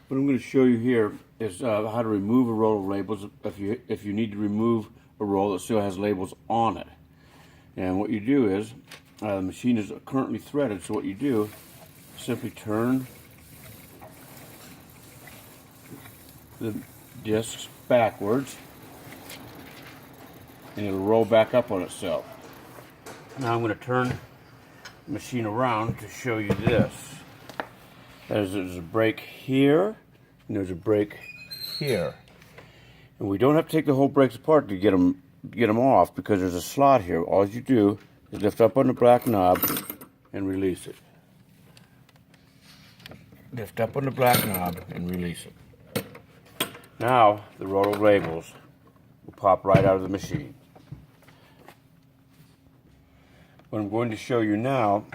What I'm going to show you here is how to remove a roll of labels if you need to remove a roll that still has labels on it. And what you do is, the machine is currently threaded, so what you do, simply turn the discs backwards and it'll roll back up on itself. Now I'm going to turn the machine around to show you this. There's a break here, and there's a break here. And we don't have to take the whole brakes apart to get them off, because there's a slot here. All you do is lift up on the black knob and release it. Lift up on the black knob and release it. Now the roll of labels will pop right out of the machine. What I'm going to show you now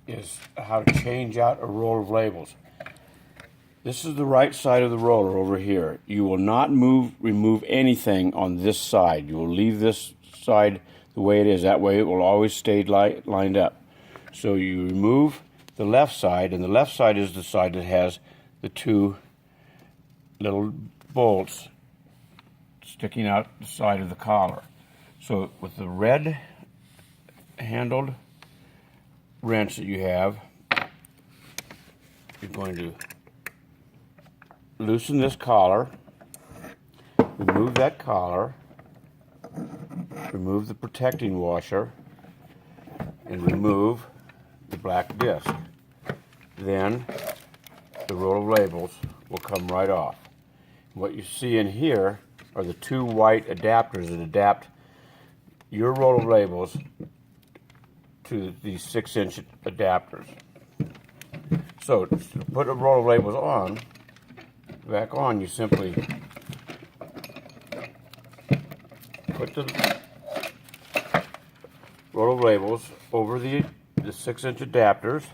is how to change out a roll of labels. This is the right side of the roller over here. You will not remove anything on this side. You will leave this side the way it is. That way it will always stay lined up. So you remove the left side, and the left side is the side that has the two little bolts sticking out the side of the collar. So with the red handled wrench that you have, you're going to loosen this collar, remove that collar, remove the protecting washer, and remove the black disc. Then the roll of labels will come right off. What you see in here are the two white adapters that adapt your roll of labels to these 6-inch adapters. So to put a roll of labels back on, you simply put the roll of labels over the 6-inch adapters,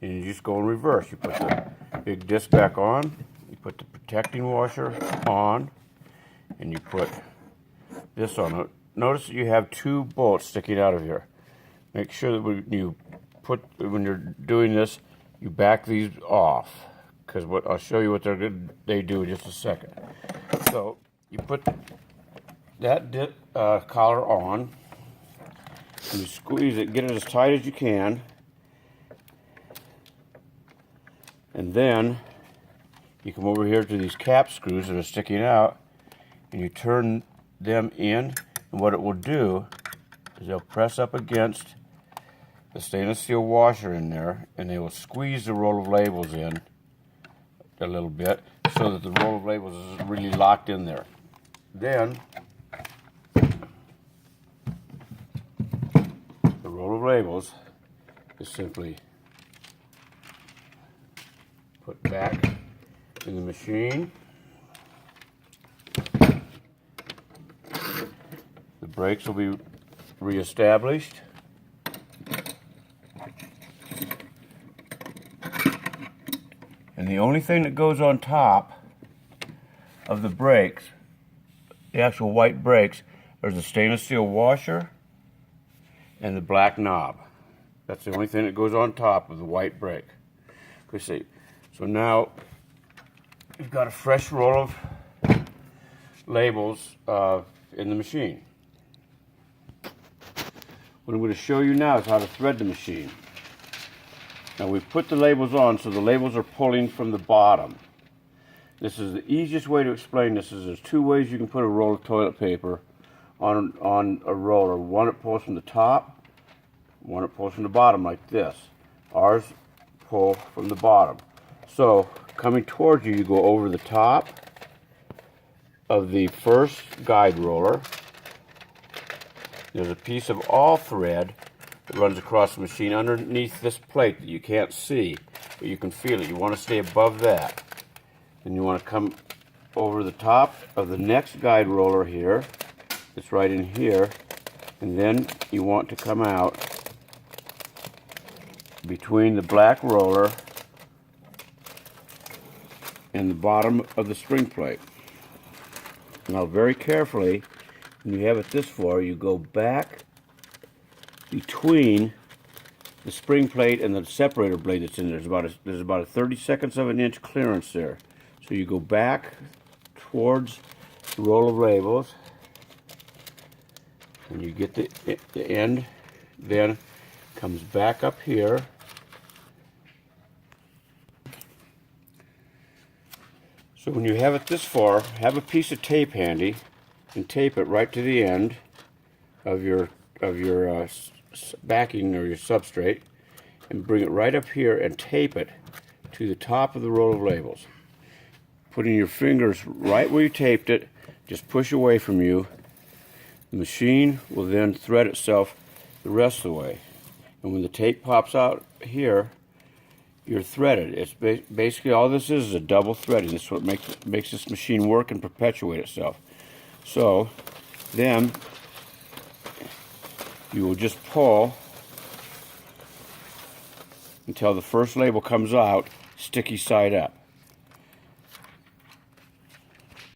and you just go in reverse. You put the big disc back on, you put the protecting washer on, and you put this on. Notice that you have two bolts sticking out of here. Make sure that when you're doing this, you back these off, because I'll show you what they do in just a second. So you put that collar on, and you squeeze it, get it as tight as you can, and then you come over here to these cap screws that are sticking out, and you turn them in, and what it will do is they'll press up against the stainless steel washer in there, and they will squeeze the roll of labels in a little bit so that the roll of labels is really locked in there. Then the roll of labels is simply put back in the machine. The brakes will be reestablished. And the only thing that goes on top of the brakes, the actual white brakes, is the stainless steel washer and the black knob. That's the only thing that goes on top of the white brake. So now you've got a fresh roll of labels in the machine. What I'm going to show you now is how to thread the machine. Now we've put the labels on, so the labels are pulling from the bottom. This is the easiest way to explain this. There's two ways you can put a roll of toilet paper on a roller. One that pulls from the top, one that pulls from the bottom, like this. Ours pull from the bottom. So coming towards you, you go over the top of the first guide roller. There's a piece of all thread that runs across the machine underneath this plate that you can't see, but you can feel it. You want to stay above that. Then you want to come over the top of the next guide roller here. It's right in here. And then you want to come out between the black roller and the bottom of the spring plate. Now very carefully, when you have it this far, you go back between the spring plate and the separator blade that's in there. There's about a 30 seconds of an inch clearance there. So you go back towards the roll of labels, and you get the end, then comes back up here. So when you have it this far, have a piece of tape handy and tape it right to the end of your backing or your substrate, and bring it right up here and tape it to the top of the roll of labels. Putting your fingers right where you taped it, just push away from you. The machine will then thread itself the rest of the way. And when the tape pops out here, you're threaded. It's basically all this is a double threading. This is what makes this machine work and perpetuate itself. So then you will just pull until the first label comes out sticky side up.